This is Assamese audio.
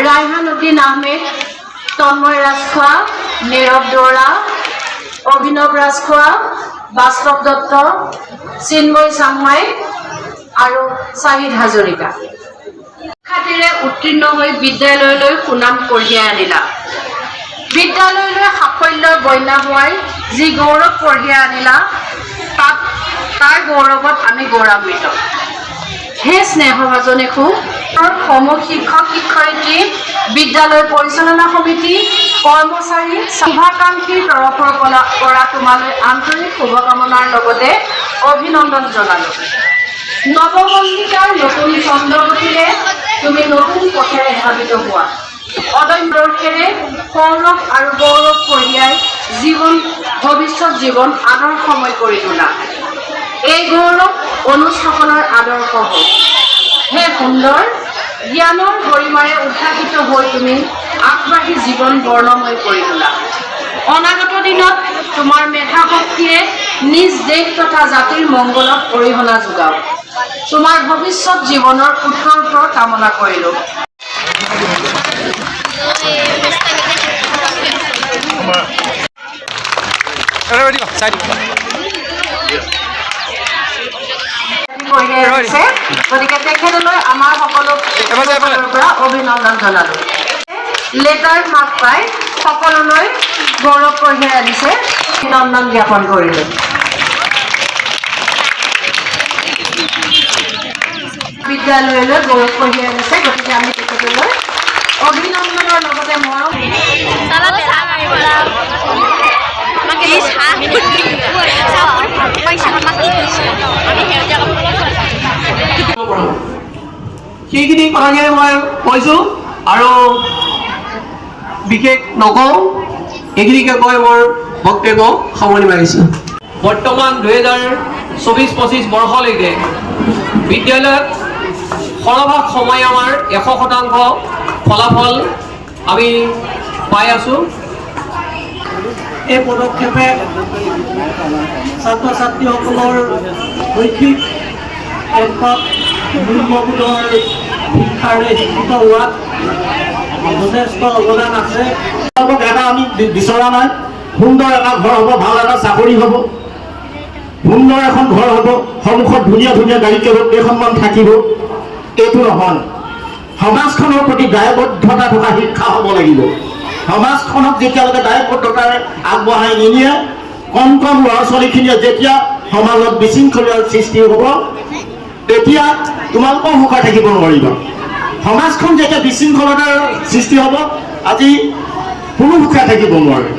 ৰায়হান উদ্দিন আহমেদ, তন্ময় ৰাজখোৱা, নীৰৱ দুৱৰা, অভিনৱ ৰাজখোৱা, বাস্তৱ দত্ত, চিন্ময় চাংমাই আৰু চাহিদ হাজৰিকা। শিক্ষাৰ্থীৰে উত্তীৰ্ণ হৈ বিদ্যালয়লৈ সুনাম কঢ়িয়াই আনিলা। বিদ্যালয়লৈ সাফল্যৰ বন্যা হোৱাই যি গৌৰৱ কঢ়িয়াই আনিলা, তাৰ গৌৰৱত আমি গৌৰৱান্বিত। হে স্নেহভাজনেখু, সমূহ শিক্ষক শিক্ষয়িত্ৰী, বিদ্যালয় পৰিচালনা সমিতি, কৰ্মচাৰী, শুভাকাংক্ষীৰ তৰফৰ পৰা তোমালৈ আন্তৰিক শুভকামনাৰ লগতে অভিনন্দন জনালো। নৱমল্লিকাৰ নতুন চন্দ্ৰগতিৰে তুমি নতুন পথেৰে ধাৱিত হোৱা। অদম্যৰে সৌৰভ আৰু গৌৰৱ কঢ়িয়াই ভৱিষ্যত জীৱন আদৰ্শময় কৰি তোলা। এই গৌৰৱ অনুজসকলৰ আদৰ্শ হওক। হে সুন্দৰ, জ্ঞানৰ গৰিমাৰে উদ্ভাসিত হৈ তুমি আগবাঢ়ি জীৱন বৰ্ণময় কৰি তোলা। অনাগত দিনত তোমাৰ মেধা শক্তিয়ে নিজ দেশ তথা জাতিৰ মংগলত অৰিহণা যোগাওক। তোমাৰ ভৱিষ্যত জীৱনৰ উত্তৰ কামনা কৰিলো। গতিকে তেখেতলৈ আমাৰ সকলো পৰা অভিনন্দন জনালো। লেটাৰ ভাগ পাই সকলোলৈ গৌৰৱ কঢ়িয়াই আনিছে, অভিনন্দন জ্ঞাপন কৰিলো। বিদ্যালয়লৈ গৌৰৱ কঢ়িয়াই আনিছে, গতিকে আমি তেখেতলৈ অভিনন্দনৰ লগতে মৰম সেইখিনি কথাকে মই কৈছোঁ আৰু বিশেষ নকওঁ। এইখিনিকে কৈ মোৰ বক্তব্য সামৰণি মাৰিছোঁ। বৰ্তমান 2024-25 বৰ্ষলৈকে বিদ্যালয়ত সৰহভাগ সময় আমাৰ 100% ফলাফল আমি পাই আছোঁ। এই পদক্ষেপে ছাত্ৰ ছাত্ৰীসকলৰ শৈক্ষিক অন্তত মূল্যবোধৰ শিক্ষাৰে শিক্ষিত হোৱাত যথেষ্ট অৱদান আছে। এটা আমি বিচৰা নাই, সুন্দৰ এটা ঘৰ হ'ব, ভাল এটা চাকৰি হ'ব, সুন্দৰ এখন ঘৰ হ'ব, সন্মুখত ধুনীয়া ধুনীয়া গাড়ী কেইখনমান থাকিব, এইটো নহয়। সমাজখনৰ প্ৰতি দায়বদ্ধতা থকা শিক্ষা হ'ব লাগিব। সমাজখনক যেতিয়ালৈকে দায়বদ্ধতাৰে আগবঢ়াই নিনিয়ে, কম কম ল'ৰা ছোৱালীখিনিয়ে যেতিয়া সমাজত বিশৃংখলাৰ সৃষ্টি হ'ব, তেতিয়া তোমালোকৰ সুখা থাকিব নোৱাৰিবা। সমাজখন যেতিয়া বিশৃংখলতাৰ সৃষ্টি হ'ব, আজি কোনো সুখা থাকিব নোৱাৰে।